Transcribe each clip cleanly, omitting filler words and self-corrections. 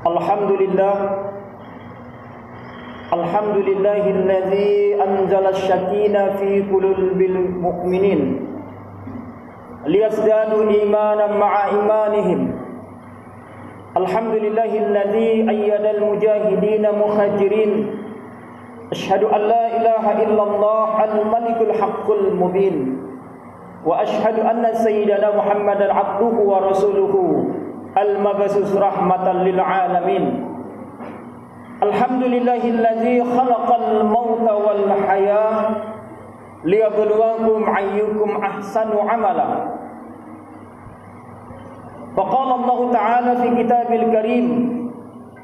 Alhamdulillah, alhamdulillahilladzi anzala asy-syakina fi qulubil mu'minin liyazdadu imanan ma'a imanihim. Alhamdulillahilladzi ayyadal mujahidina muhajirin. Asyhadu an la ilaha illallah al-malikul haqqul mubin. Wa asyhadu anna sayyidana Muhammadan abduhu wa rasuluhu al-mab'us rahmatan lil alamin. Alhamdulillahilladzi khalaqal mauta wal hayah liyabluwakum ayyukum ahsanu amala. Faqala Allah Ta'ala fi kitabil karim,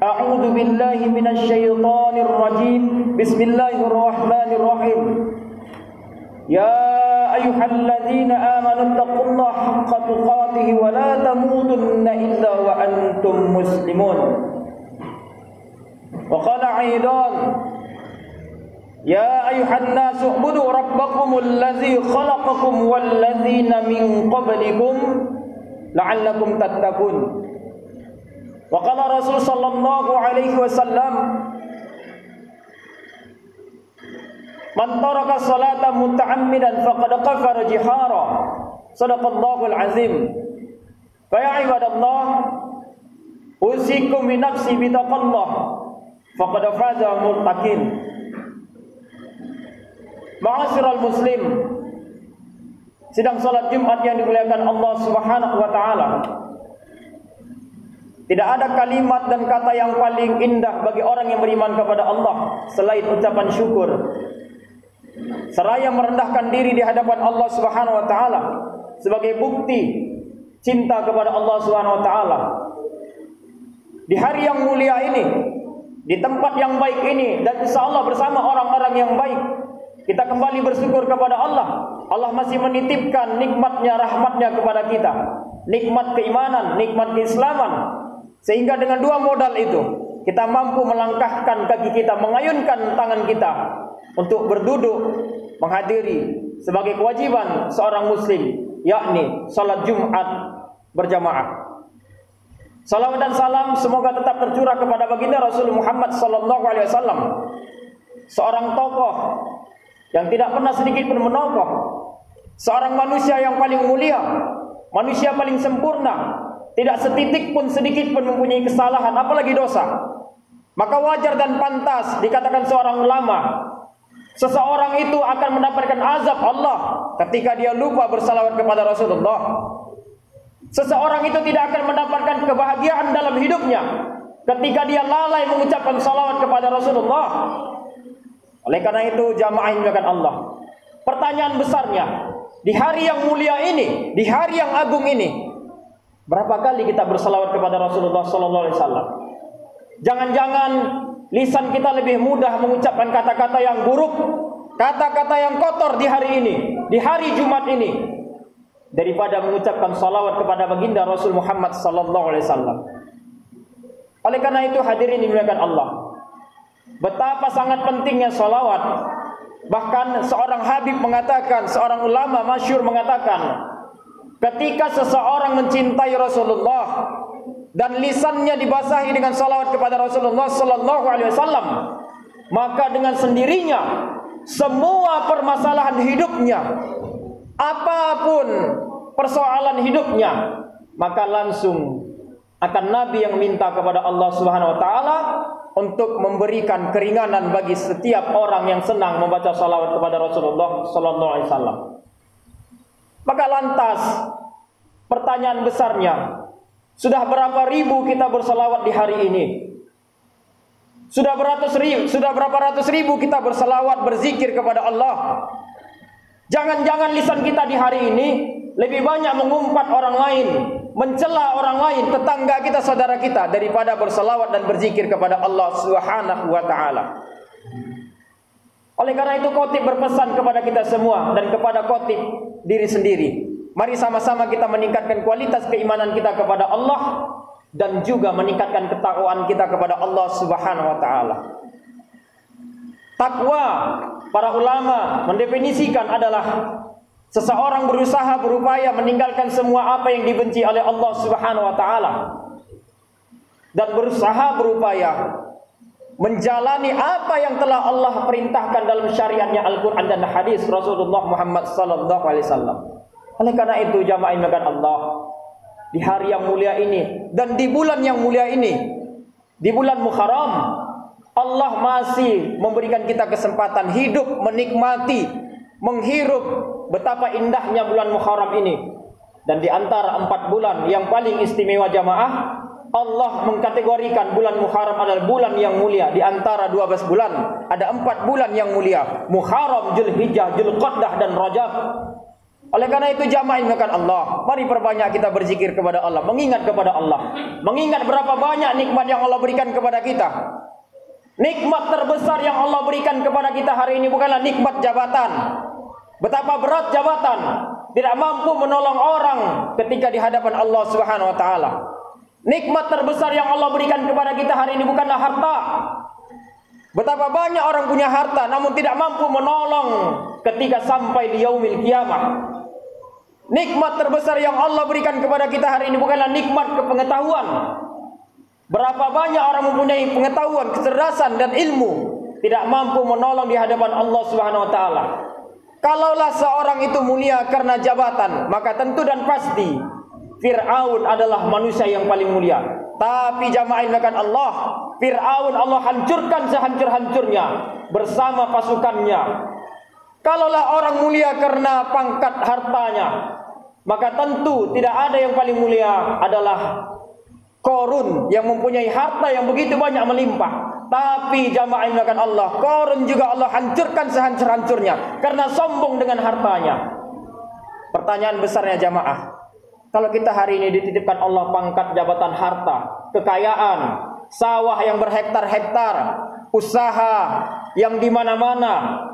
a'udzu billahi minasy syaithanir rajim. Bismillahirrahmanirrahim. Ya ayyuhalladzina amanu taqullaha haqqa tuqatih wa la tamutunna illa wa antum muslimun. Wa qala aidan, ya ayyuhan nasu ubudu rabbakumul ladzi khalaqakum wal ladzina min qablikum la'allakum tattaqun. Wa qala Rasul sallallahu alaihi wasallam, man taraka salata muta'ammidan faqad kafara jihara. Shadaqallahul azim. Fa ya ibadallah, usikum bi nafsi bi taqwallah faqad faza muttaqin. Ma'asyiral muslim, sidang salat Jumat yang dimuliakan Allah Subhanahu wa taala. Tidak ada kalimat dan kata yang paling indah bagi orang yang beriman kepada Allah selain ucapan syukur, seraya merendahkan diri di hadapan Allah Subhanahu wa taala sebagai bukti cinta kepada Allah Subhanahu wa taala. Di hari yang mulia ini, di tempat yang baik ini, dan insyaallah bersama orang-orang yang baik, kita kembali bersyukur kepada Allah. Allah masih menitipkan nikmatnya, rahmatnya kepada kita, nikmat keimanan, nikmat keislaman, sehingga dengan dua modal itu kita mampu melangkahkan kaki kita, mengayunkan tangan kita untuk berduduk menghadiri sebagai kewajiban seorang muslim, yakni salat Jumat berjamaah. Salawat dan salam semoga tetap tercurah kepada baginda Rasul Muhammad sallallahu alaihi wasallam, seorang tokoh yang tidak pernah sedikit pun menokoh, seorang manusia yang paling mulia, manusia paling sempurna, tidak setitik pun sedikit pun mempunyai kesalahan, apalagi dosa. Maka wajar dan pantas dikatakan seorang ulama, seseorang itu akan mendapatkan azab Allah ketika dia lupa bersalawat kepada Rasulullah. Seseorang itu tidak akan mendapatkan kebahagiaan dalam hidupnya ketika dia lalai mengucapkan salawat kepada Rasulullah. Oleh karena itu, jamaah yang dimuliakan Allah, pertanyaan besarnya, di hari yang mulia ini, di hari yang agung ini, berapa kali kita bersalawat kepada Rasulullah sallallahu alaihi wasallam? Jangan-jangan lisan kita lebih mudah mengucapkan kata-kata yang buruk, kata-kata yang kotor di hari ini, di hari Jumat ini, daripada mengucapkan salawat kepada baginda Rasul Muhammad sallallahu alaihi wasallam. Oleh karena itu, hadirin dimuliakan Allah, betapa sangat pentingnya salawat. Bahkan seorang habib mengatakan, seorang ulama masyhur mengatakan, ketika seseorang mencintai Rasulullah dan lisannya dibasahi dengan salawat kepada Rasulullah sallallahu alaihi wasallam, maka dengan sendirinya semua permasalahan hidupnya, apapun persoalan hidupnya, maka langsung akan Nabi yang minta kepada Allah Subhanahu wa taala untuk memberikan keringanan bagi setiap orang yang senang membaca salawat kepada Rasulullah sallallahu alaihi wasallam. Maka lantas pertanyaan besarnya, sudah berapa ribu kita bersalawat di hari ini? Sudah berapa ratus ribu kita bersalawat, berzikir kepada Allah? Jangan-jangan lisan kita di hari ini lebih banyak mengumpat orang lain, mencela orang lain, tetangga kita, saudara kita, daripada bersalawat dan berzikir kepada Allah Subhanahu wa taala. Oleh karena itu, khotib berpesan kepada kita semua dan kepada khotib diri sendiri, mari sama-sama kita meningkatkan kualitas keimanan kita kepada Allah dan juga meningkatkan ketakwaan kita kepada Allah Subhanahu wa taala. Takwa, para ulama mendefinisikan adalah seseorang berusaha, berupaya meninggalkan semua apa yang dibenci oleh Allah Subhanahu wa taala. dan berusaha berupaya menjalani apa yang telah Allah perintahkan dalam syariatnya Al-Quran dan hadis Rasulullah Muhammad sallallahu alaihi wasallam. Oleh karena itu jamaah iman Allah, di hari yang mulia ini dan di bulan yang mulia ini, di bulan Muharram, Allah masih memberikan kita kesempatan hidup, menikmati, menghirup betapa indahnya bulan Muharram ini. Dan di antara 4 bulan yang paling istimewa jamaah, Allah mengkategorikan bulan Muharram adalah bulan yang mulia. Di antara 12 bulan, ada 4 bulan yang mulia: Muharram, Zulhijjah, Zulqa'dah, dan Rajab. Oleh karena itu jamaah iman Allah, mari perbanyak kita berzikir kepada Allah, mengingat kepada Allah, mengingat berapa banyak nikmat yang Allah berikan kepada kita. Nikmat terbesar yang Allah berikan kepada kita hari ini bukanlah nikmat jabatan. Betapa berat jabatan, tidak mampu menolong orang ketika di hadapan Allah Subhanahu wa taala. Nikmat terbesar yang Allah berikan kepada kita hari ini bukanlah harta. Betapa banyak orang punya harta namun tidak mampu menolong ketika sampai di yaumil kiamah. Nikmat terbesar yang Allah berikan kepada kita hari ini bukanlah nikmat kepengetahuan. Berapa banyak orang mempunyai pengetahuan, kecerdasan dan ilmu, tidak mampu menolong di hadapan Allah Subhanahu wa taala. Kalaulah seorang itu mulia karena jabatan, maka tentu dan pasti Fir'aun adalah manusia yang paling mulia. Tapi jamaah iman Allah, Fir'aun Allah hancurkan sehancur-hancurnya bersama pasukannya. Kalaulah orang mulia karena pangkat hartanya, maka tentu tidak ada yang paling mulia adalah Qarun yang mempunyai harta yang begitu banyak melimpah. Tapi jamaah iman Allah, Qarun juga Allah hancurkan sehancur-hancurnya karena sombong dengan hartanya. Pertanyaan besarnya jamaah, kalau kita hari ini dititipkan Allah pangkat, jabatan, harta, kekayaan, sawah yang berhektar-hektar, usaha yang di mana-mana,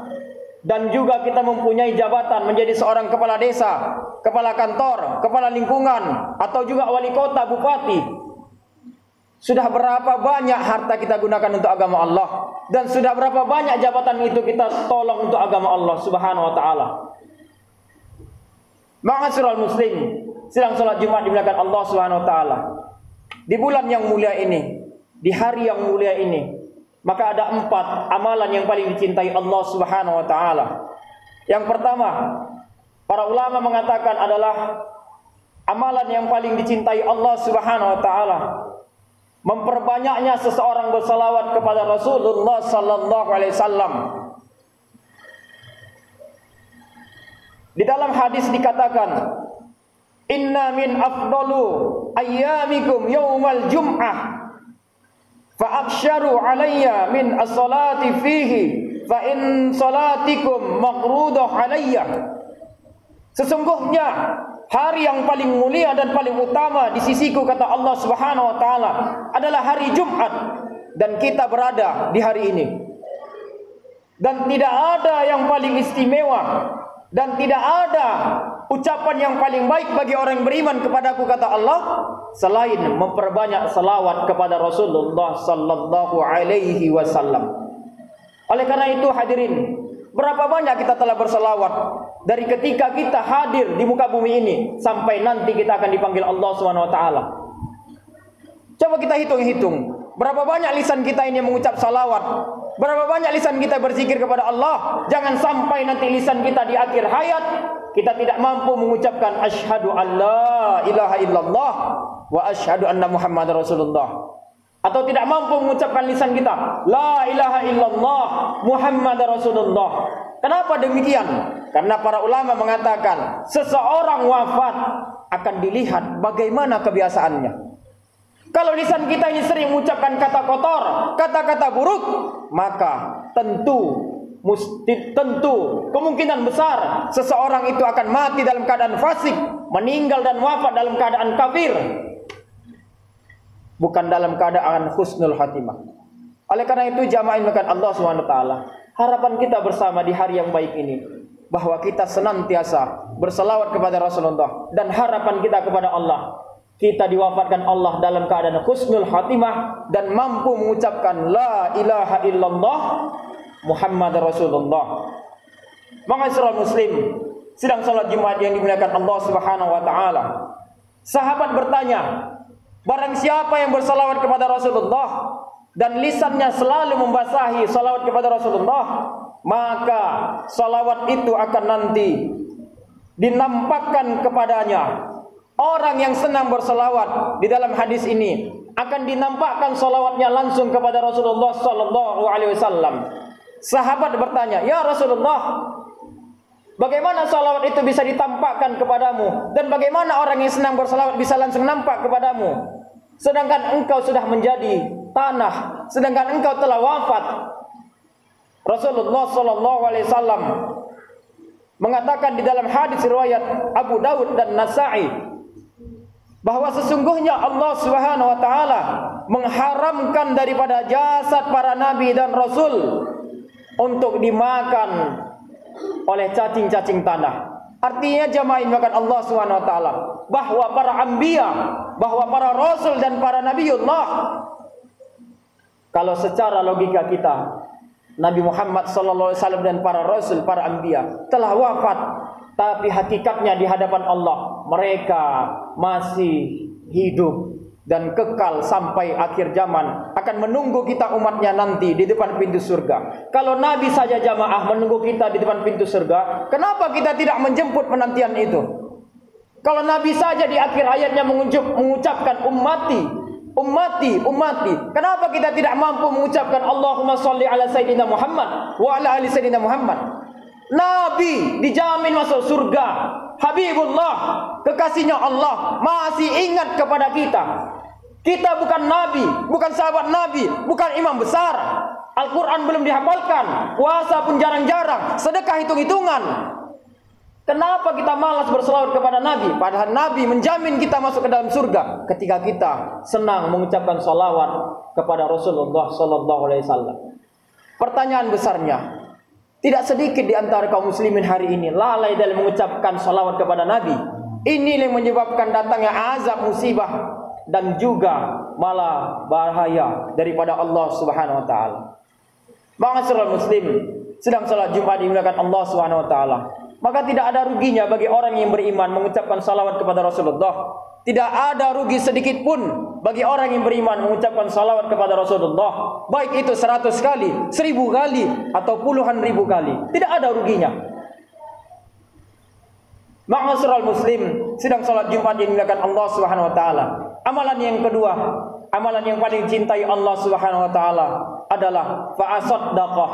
dan juga kita mempunyai jabatan menjadi seorang kepala desa, kepala kantor, kepala lingkungan, atau juga wali kota, bupati. Sudah berapa banyak harta kita gunakan untuk agama Allah, dan sudah berapa banyak jabatan itu kita tolong untuk agama Allah Subhanahu wa taala. Ma'asyiral muslim, sidang salat Jumat dimuliakan Allah Subhanahu wa taala. Di bulan yang mulia ini, di hari yang mulia ini, maka ada 4 amalan yang paling dicintai Allah Subhanahu wa taala. Yang pertama, para ulama mengatakan adalah amalan yang paling dicintai Allah Subhanahu wa taala, memperbanyaknya seseorang bersalawat kepada Rasulullah sallallahu alaihi wasallam. Di dalam hadis dikatakan, inna min afdalu ayyamikum yaumal jum'ah fa absharu alayya min as-salati fihi fa in salatikum maqrudah alayya. Sesungguhnya hari yang paling mulia dan paling utama di sisiku, kata Allah Subhanahu wa taala, adalah hari Jumat, dan kita berada di hari ini. Dan tidak ada yang paling istimewa dan tidak ada ucapan yang paling baik bagi orang yang beriman kepadaku, kata Allah, selain memperbanyak salawat kepada Rasulullah sallallahu alaihi wasallam. Oleh karena itu hadirin, berapa banyak kita telah bersalawat dari ketika kita hadir di muka bumi ini sampai nanti kita akan dipanggil Allah Subhanahu wa taala. Coba kita hitung-hitung, berapa banyak lisan kita ini mengucap salawat, berapa banyak lisan kita berzikir kepada Allah. Jangan sampai nanti lisan kita di akhir hayat kita tidak mampu mengucapkan asyhadu an la ilaha illallah wa asyhadu anna Muhammadar Rasulullah, atau tidak mampu mengucapkan lisan kita la ilaha illallah Muhammadar Rasulullah. Kenapa demikian? Karena para ulama mengatakan seseorang wafat akan dilihat bagaimana kebiasaannya. Kalau lisan kita ini sering mengucapkan kata kotor, kata-kata buruk, maka tentu kemungkinan besar seseorang itu akan mati dalam keadaan fasik, meninggal dan wafat dalam keadaan kafir, bukan dalam keadaan husnul khatimah. Oleh karena itu jamaah iman Allah Subhanahu wa taala, harapan kita bersama di hari yang baik ini bahwa kita senantiasa berselawat kepada Rasulullah, dan harapan kita kepada Allah, kita diwafatkan Allah dalam keadaan husnul khatimah dan mampu mengucapkan la ilaha illallah Muhammad Rasulullah. Ma'asyiral muslim, sidang salat Jumat yang dimuliakan Allah Subhanahu wa taala. Sahabat bertanya, Barang siapa yang bersalawat kepada Rasulullah dan lisannya selalu membasahi salawat kepada Rasulullah, maka salawat itu akan nanti dinampakkan kepadanya. Orang yang senang bersalawat di dalam hadis ini akan dinampakkan salawatnya langsung kepada Rasulullah sallallahu alaihi wasallam. Sahabat bertanya, "Ya Rasulullah, bagaimana salawat itu bisa ditampakkan kepadamu? Dan bagaimana orang yang senang bersalawat bisa langsung nampak kepadamu? Sedangkan engkau sudah menjadi tanah, sedangkan engkau telah wafat." Rasulullah sallallahu alaihi wasallam mengatakan di dalam hadis riwayat Abu Daud dan Nasa'i bahwa sesungguhnya Allah Subhanahu wa taala mengharamkan daripada jasad para nabi dan rasul untuk dimakan oleh cacing-cacing tanah. Artinya jamaah dimakan Allah Subhanahu wa taala bahwa para anbiya, bahwa para rasul dan para nabiullah, kalau secara logika kita Nabi Muhammad sallallahu alaihi wasallam dan para rasul, para anbiya telah wafat, tapi hakikatnya di hadapan Allah mereka masih hidup dan kekal sampai akhir zaman, akan menunggu kita umatnya nanti di depan pintu surga. Kalau Nabi saja jamaah menunggu kita di depan pintu surga, kenapa kita tidak menjemput penantian itu? Kalau Nabi saja di akhir ayatnya mengucapkan ummati, ummati, ummati, kenapa kita tidak mampu mengucapkan Allahumma sholli ala Sayyidina Muhammad wa ala ali Sayyidina Muhammad? Nabi dijamin masuk surga, Habibullah, kekasihnya Allah, masih ingat kepada kita. Kita bukan Nabi, bukan sahabat Nabi, bukan imam besar. Al-Quran belum dihafalkan, puasa pun jarang-jarang, sedekah hitung-hitungan. Kenapa kita malas berselawat kepada Nabi? Padahal Nabi menjamin kita masuk ke dalam surga ketika kita senang mengucapkan salawat kepada Rasulullah sallallahu alaihi wasallam. Pertanyaan besarnya, tidak sedikit di antara kaum muslimin hari ini lalai dalam mengucapkan salawat kepada Nabi. Ini yang menyebabkan datangnya azab, musibah, dan juga malah bahaya daripada Allah Subhanahu wa taala. Ma'asyiral muslim, sedang salat Jumat dimuliakan Allah Subhanahu wa taala. Maka tidak ada ruginya bagi orang yang beriman mengucapkan salawat kepada Rasulullah. Tidak ada rugi sedikit pun bagi orang yang beriman mengucapkan salawat kepada Rasulullah. Baik itu 100 kali, 1000 kali, atau puluhan ribu kali. Tidak ada ruginya. Ma'asyiral muslim, sedang salat Jumat dimuliakan Allah Subhanahu wa taala. Amalan yang kedua, amalan yang paling cintai Allah Subhanahu wa taala adalah fa'asaddaqah.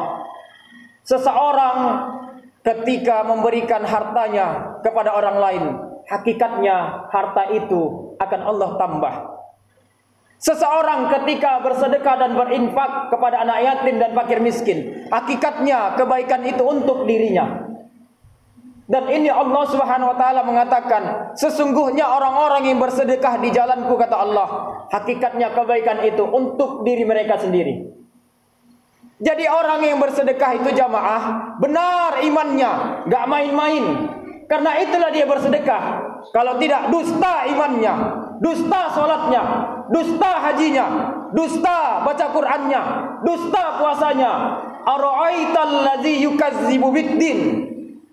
Seseorang ketika memberikan hartanya kepada orang lain, hakikatnya harta itu akan Allah tambah. Seseorang ketika bersedekah dan berinfak kepada anak yatim dan fakir miskin, hakikatnya kebaikan itu untuk dirinya. Dan ini Allah Subhanahu wa taala mengatakan, sesungguhnya orang-orang yang bersedekah di jalanku, kata Allah, hakikatnya kebaikan itu untuk diri mereka sendiri. Jadi orang yang bersedekah itu jamaah benar imannya, gak main-main. Karena itulah dia bersedekah. Kalau tidak, dusta imannya, dusta sholatnya, dusta hajinya, dusta baca Qur'annya, dusta puasanya. Ara'aital ladzi yukazzibu biddin,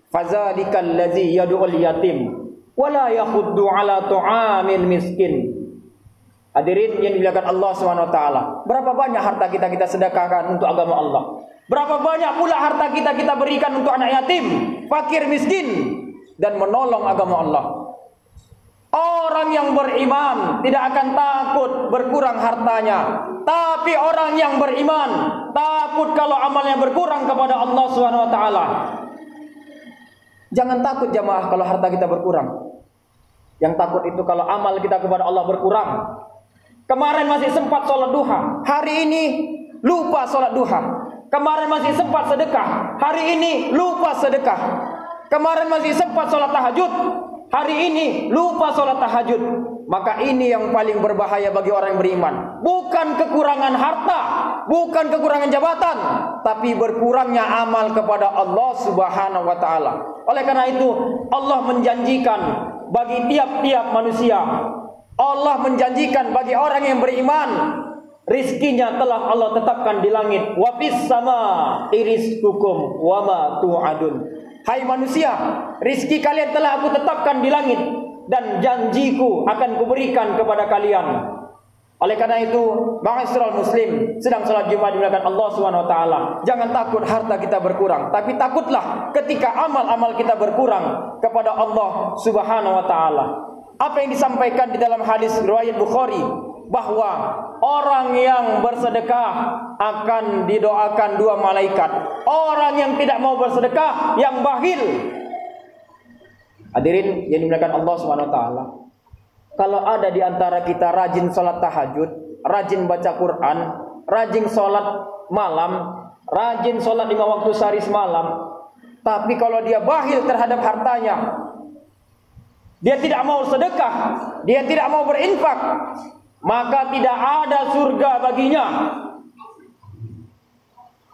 fadzalikal ladzi yad'ul yatim wala yakhuddu ala tu'amil miskin. Hadirin yang dimuliakan Allah Subhanahu wa taala, berapa banyak harta kita sedekahkan untuk agama Allah? Berapa banyak pula harta kita berikan untuk anak yatim, fakir miskin, dan menolong agama Allah. Orang yang beriman tidak akan takut berkurang hartanya, tapi orang yang beriman takut kalau amalnya berkurang kepada Allah Subhanahu wa taala. Jangan takut jamaah kalau harta kita berkurang. Yang takut itu kalau amal kita kepada Allah berkurang. Kemarin masih sempat sholat duha, hari ini lupa sholat duha. Kemarin masih sempat sedekah, hari ini lupa sedekah. Kemarin masih sempat sholat tahajud, hari ini lupa sholat tahajud. Maka ini yang paling berbahaya bagi orang yang beriman. Bukan kekurangan harta, bukan kekurangan jabatan, tapi berkurangnya amal kepada Allah Subhanahu wa taala. Oleh karena itu Allah menjanjikan bagi tiap-tiap manusia, Allah menjanjikan bagi orang yang beriman, rizkinya telah Allah tetapkan di langit. Wa fis sama irizqukum wa ma tu'adun. Hai manusia, rizki kalian telah aku tetapkan di langit, dan janjiku akan kuberikan kepada kalian. Oleh karena itu, ma'asyiral muslim, sedang salat Jumat dimuliakan Allah Subhanahu wa taala. Jangan takut harta kita berkurang, tapi takutlah ketika amal-amal kita berkurang kepada Allah Subhanahu wa taala. Apa yang disampaikan di dalam hadis riwayat Bukhari bahwa orang yang bersedekah akan didoakan dua malaikat. Orang yang tidak mau bersedekah, yang bakhil. Hadirin yang dimuliakan Allah Subhanahu wa taala. Kalau ada di antara kita rajin salat tahajud, rajin baca Quran, rajin salat malam, rajin salat 5 waktu sehari semalam, tapi kalau dia bakhil terhadap hartanya, dia tidak mau sedekah, dia tidak mau berinfak, maka tidak ada surga baginya.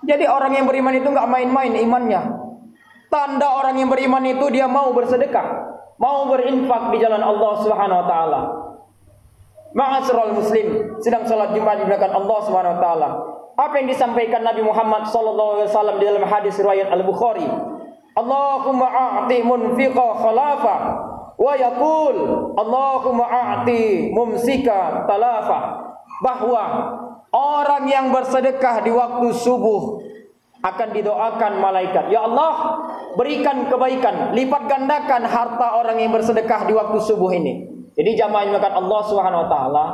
Jadi orang yang beriman itu enggak main-main imannya. Tanda orang yang beriman itu dia mau bersedekah, mau berinfak di jalan Allah Subhanahu wa taala. Ma'asyiral muslim, sedang salat Jumat dimuliakan Allah Subhanahu wa taala. Apa yang disampaikan Nabi Muhammad sallallahu alaihi wasallam di dalam hadis riwayat Al-Bukhari, Allahumma a'ti munfiqa khalafa wa yaqul Allahumma a'ti mumsika talafa, bahwa orang yang bersedekah di waktu subuh akan didoakan malaikat, ya Allah, berikan kebaikan, lipat gandakan harta orang yang bersedekah di waktu subuh ini. Jadi jamaah yang dimuliakan Allah Subhanahu wa taala,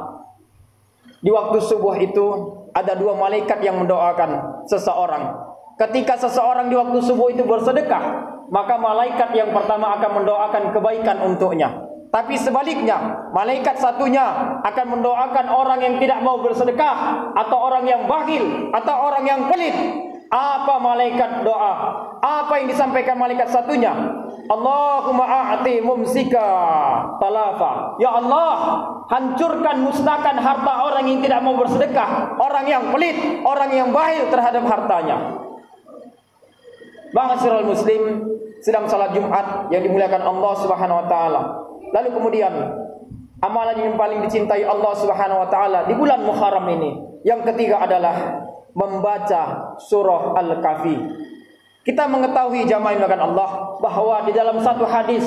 di waktu subuh itu ada dua malaikat yang mendoakan seseorang. Ketika seseorang di waktu subuh itu bersedekah, maka malaikat yang pertama akan mendoakan kebaikan untuknya. Tapi sebaliknya, malaikat satunya akan mendoakan orang yang tidak mau bersedekah, atau orang yang bakhil, atau orang yang pelit. Apa malaikat doa? Apa yang disampaikan malaikat satunya? Allahumma a'ti mumsika talafa. Ya Allah, hancurkan, musnahkan harta orang yang tidak mau bersedekah, orang yang pelit, orang yang bakhil terhadap hartanya. Ma'asyiral muslim, sedang salat Jumat yang dimuliakan Allah Subhanahu wa taala. Lalu kemudian amalan yang paling dicintai Allah Subhanahu wa taala di bulan Muharram ini, yang ketiga adalah membaca surah Al-Kahfi. Kita mengetahui jamaah yang dimuliakan Allah bahwa di dalam satu hadis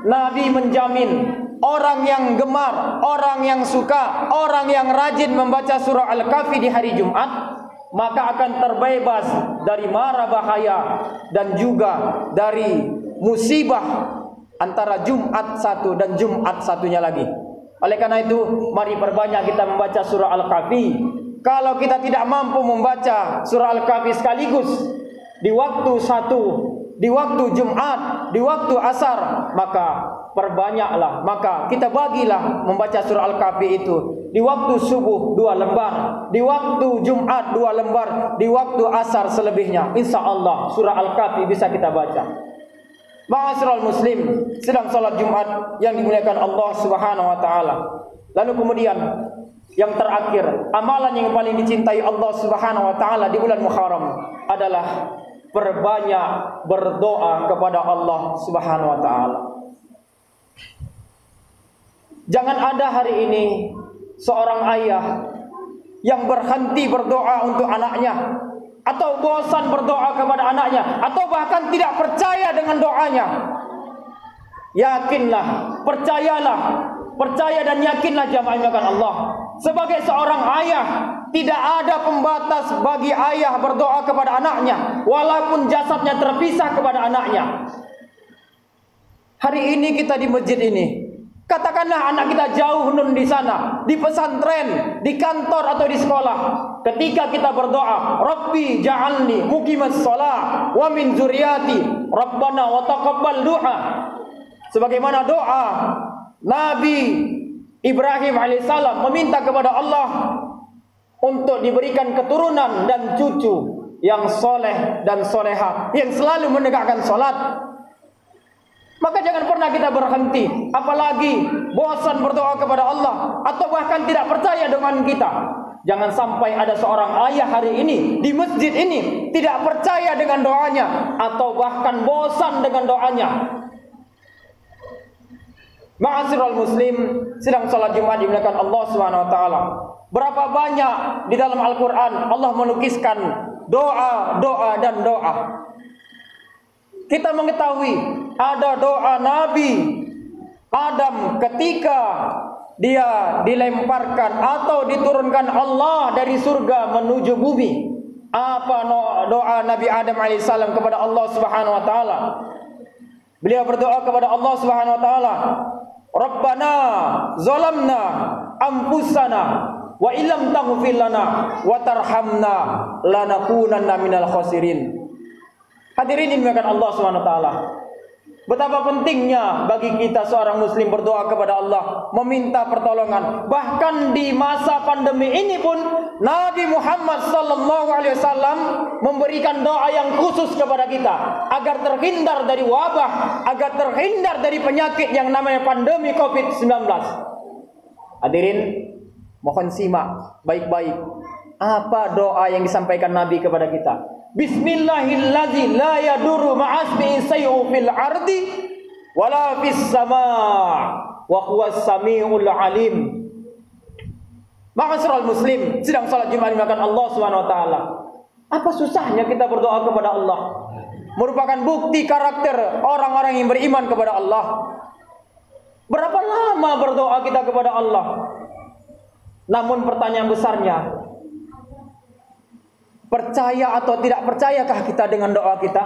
Nabi menjamin orang yang gemar, orang yang suka, orang yang rajin membaca surah Al-Kahfi di hari Jumat, maka akan terbebas dari mara bahaya dan juga dari musibah antara Jumat satu dan Jumat satunya lagi. Oleh karena itu, mari perbanyak kita membaca surah Al-Kahfi. Kalau kita tidak mampu membaca surah Al-Kahfi sekaligus di waktu satu, di waktu Jumat, di waktu asar, maka perbanyaklah, maka kita bagilah membaca surah Al-Kahfi itu di waktu subuh 2 lembar, di waktu Jumat 2 lembar, di waktu asar selebihnya. Insya Allah surah Al-Kahfi bisa kita baca. Ma'asyiral muslim, sedang salat Jumat yang dimuliakan Allah Subhanahu wa taala. Lalu kemudian yang terakhir, amalan yang paling dicintai Allah Subhanahu wa taala di bulan Muharram adalah perbanyak berdoa kepada Allah Subhanahu wa taala. Jangan ada hari ini seorang ayah yang berhenti berdoa untuk anaknya, atau bosan berdoa kepada anaknya, atau bahkan tidak percaya dengan doanya. Yakinlah, percayalah, percaya dan yakinlah jamaah yang dimuliakan Allah. Sebagai seorang ayah, tidak ada pembatas bagi ayah berdoa kepada anaknya, walaupun jasadnya terpisah kepada anaknya. Hari ini kita di masjid ini, katakanlah anak kita jauh nun di sana, di pesantren, di kantor atau di sekolah. Ketika kita berdoa, Rabbi ja'alni muqimas shalah wa min dzurriyyati Rabbana wa taqabbal du'a. Sebagaimana doa Nabi Ibrahim alaihissalam meminta kepada Allah untuk diberikan keturunan dan cucu yang soleh dan soleha, yang selalu menegakkan salat. Maka jangan pernah kita berhenti, apalagi bosan berdoa kepada Allah, atau bahkan tidak percaya dengan kita. Jangan sampai ada seorang ayah hari ini di masjid ini tidak percaya dengan doanya, atau bahkan bosan dengan doanya. Ma'asyiral muslim, sedang salat Jumat dimuliakan Allah Subhanahu wa taala. Berapa banyak di dalam Al-Qur'an Allah melukiskan doa, doa dan doa. Kita mengetahui ada doa Nabi Adam ketika dia dilemparkan atau diturunkan Allah dari surga menuju bumi. Apa doa Nabi Adam alaihissalam kepada Allah Subhanahu wa taala? Beliau berdoa kepada Allah Subhanahu wa taala, Rabbana zalamna anfusana wa illam taghfir lana wa tarhamna lanakunanna minal khasirin. Hadirin dimuliakan Allah Subhanahu wa taala. Betapa pentingnya bagi kita seorang muslim berdoa kepada Allah, meminta pertolongan. Bahkan di masa pandemi ini pun Nabi Muhammad sallallahu alaihi wasallam memberikan doa yang khusus kepada kita agar terhindar dari wabah, agar terhindar dari penyakit yang namanya pandemi Covid-19. Hadirin, mohon simak baik-baik apa doa yang disampaikan Nabi kepada kita. Bismillahilladzi la yadurru ma'asmihi shay'un fil ardi wala fis sama' wa huwas samiul alim. Ma'asyiral muslim, sedang salat Jumat dimakan Allah Subhanahu wa taala. Apa susahnya kita berdoa kepada Allah? Merupakan bukti karakter orang-orang yang beriman kepada Allah. Berapa lama berdoa kita kepada Allah? Namun pertanyaan besarnya, percaya atau tidak percayakah kita dengan doa kita?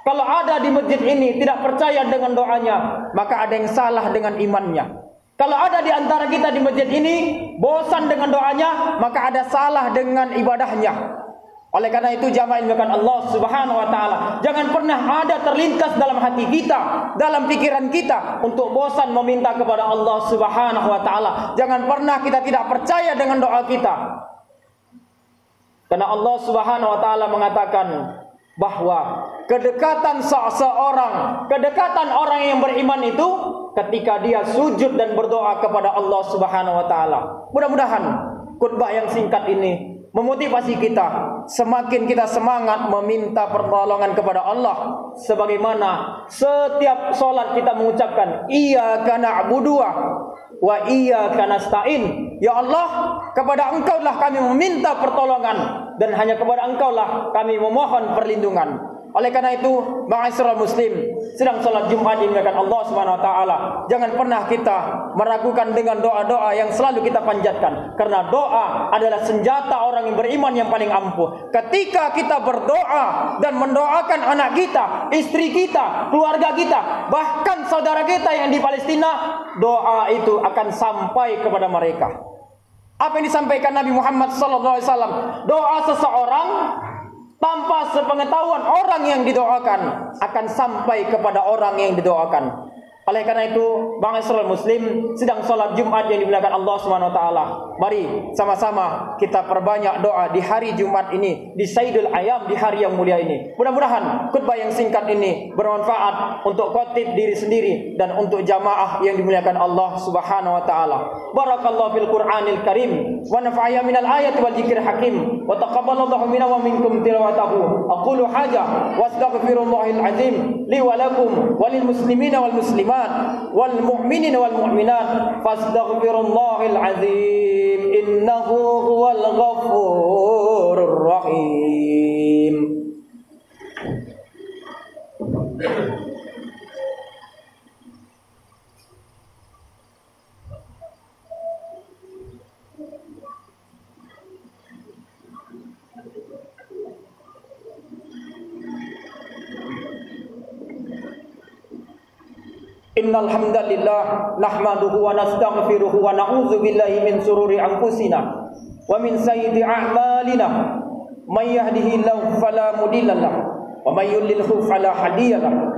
Kalau ada di masjid ini tidak percaya dengan doanya, maka ada yang salah dengan imannya. Kalau ada di antara kita di masjid ini bosan dengan doanya, maka ada salah dengan ibadahnya. Oleh karena itu jamaah dimuliakan Allah Subhanahu wa taala, jangan pernah ada terlintas dalam hati kita, dalam pikiran kita untuk bosan meminta kepada Allah Subhanahu wa taala. Jangan pernah kita tidak percaya dengan doa kita. Karena Allah Subhanahu wa taala mengatakan bahwa kedekatan seseorang, kedekatan orang yang beriman itu ketika dia sujud dan berdoa kepada Allah Subhanahu wa taala. Mudah-mudahan khutbah yang singkat ini memotivasi kita, semakin kita semangat meminta pertolongan kepada Allah, sebagaimana setiap solat kita mengucapkan iyyaka na'budu wa iyyaka nasta'in. Ya Allah, kepada Engkau-lah kami meminta pertolongan dan hanya kepada Engkau-lah kami memohon perlindungan. Oleh karena itu, ma'asyiral muslim, sedang salat Jumat dimuliakan Allah Subhanahu wa taala, jangan pernah kita meragukan dengan doa-doa yang selalu kita panjatkan, karena doa adalah senjata orang yang beriman yang paling ampuh. Ketika kita berdoa dan mendoakan anak kita, istri kita, keluarga kita, bahkan saudara kita yang di Palestina, doa itu akan sampai kepada mereka. Apa yang disampaikan Nabi Muhammad sallallahu alaihi wasallam, doa seseorang tanpa sepengetahuan orang yang didoakan akan sampai kepada orang yang didoakan. Oleh karena itu, ma'asyiral muslim, sedang salat Jumat yang dimuliakan Allah Subhanahu wa taala, mari sama-sama kita perbanyak doa di hari Jumat ini, di Sayyidul Ayyam, di hari yang mulia ini. Mudah-mudahan khutbah yang singkat ini bermanfaat untuk khatib diri sendiri dan untuk jamaah yang dimuliakan Allah Subhanahu wa taala. Barakallahu fil Qur'anil Karim wa nafa'ana minal ayati wal dzikril hakim wa taqabbalallahu minna wa minkum tilawatahu. Aqulu haja wa astaghfirullahal azim li wa lakum walil muslimina wal muslimat wal mu'minin wal mu'minat fastaghfirullahal azim innahu huwal ghafurur rahim. Innal hamdalillah nahmaduhu wa nastaghfiruhu wa na'udzu billahi min shururi anfusina wa min sayyiati a'malina. May yahdihillahu fala mudilla lahu wa may yudlilhu fala hadiya lahu.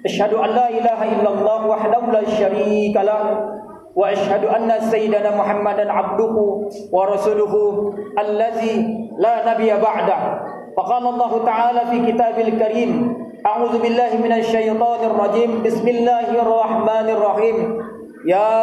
Asyhadu an la ilaha illallah wahdahu la syarika lahu wa asyhadu anna sayyidana Muhammadan abduhu wa rasuluhu allazi la nabiyya ba'da. Faqala Allah ta'ala fi kitabil karim, a'udzu billahi minasy syaithanir rajim. Bismillahirrahmanirrahim. Ya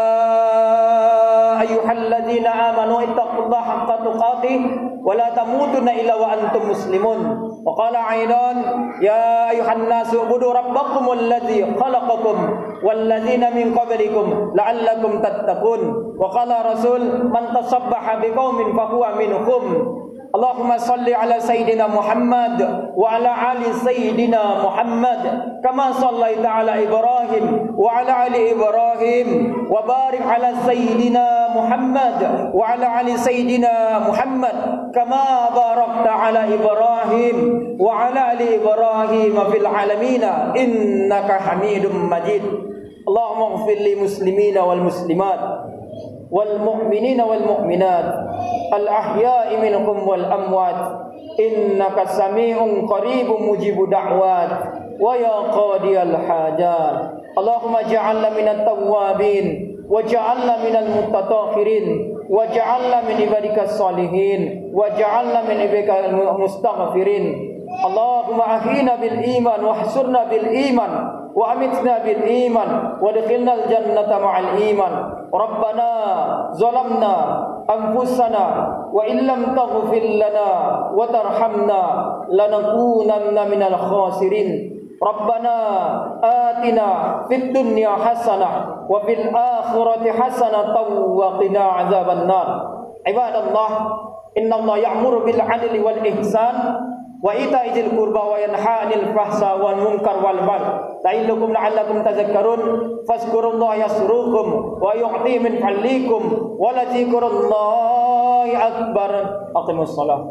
ayyuhalladzina amanu ittaqullaha haqqa tuqatih wa la tamutunna illa wa antum muslimun. Wa qala aidan, ya ayyuhan nasu ubudu rabbakumul ladzi khalaqakum wal ladzina min qablikum la'allakum tattaqun. Wa qala rasul, man tasabbaha biqaumin fahuwa minhum. Allahumma salli ala Sayyidina Muhammad wa ala ali Sayyidina Muhammad kama sallaita ala Ibrahim wa ala ali Ibrahim wa barik ala Sayyidina Muhammad wa ala ali Sayyidina Muhammad kama barakta ala Ibrahim wa ala ali Ibrahim fil alamin innaka Hamidum Majid. Allahumma ighfir li muslimina wal muslimat wal mu'minina wal mu'minat al ahya'i minhum wal amwat innaka sami'un qaribun mujibu da'wat wa ya qadiyal hajat. Allahumma ja'alna minat tawwabin wa ja'alna minal mutatahhirin wa ja'alna min ibadikas salihin wa ja'alna min ibadikal mustaghfirin. Allahumma ahyina bil iman wahsurna bil iman wa amitna bil iman wa adkhilnal jannata ma'al iman. Rabbana zalamna anfusana wa illam taghfir lana wa tarhamna lanakunanna minal khasirin. Rabbana atina fid dunya hasanah wa fil akhirati hasanah wa qina azaban nar. Ibadallah, innallaha ya'muru bil 'adli wal ihsan wa ita'i dzil qurba wa yanha 'anil fahsai wal munkar wal baghi ya'idukum la'allakum tadhakkarun. Fazkurullaha yasrukum wa yu'ti min fadlikum wa la dzikrullahi akbar. Aqimus shalah.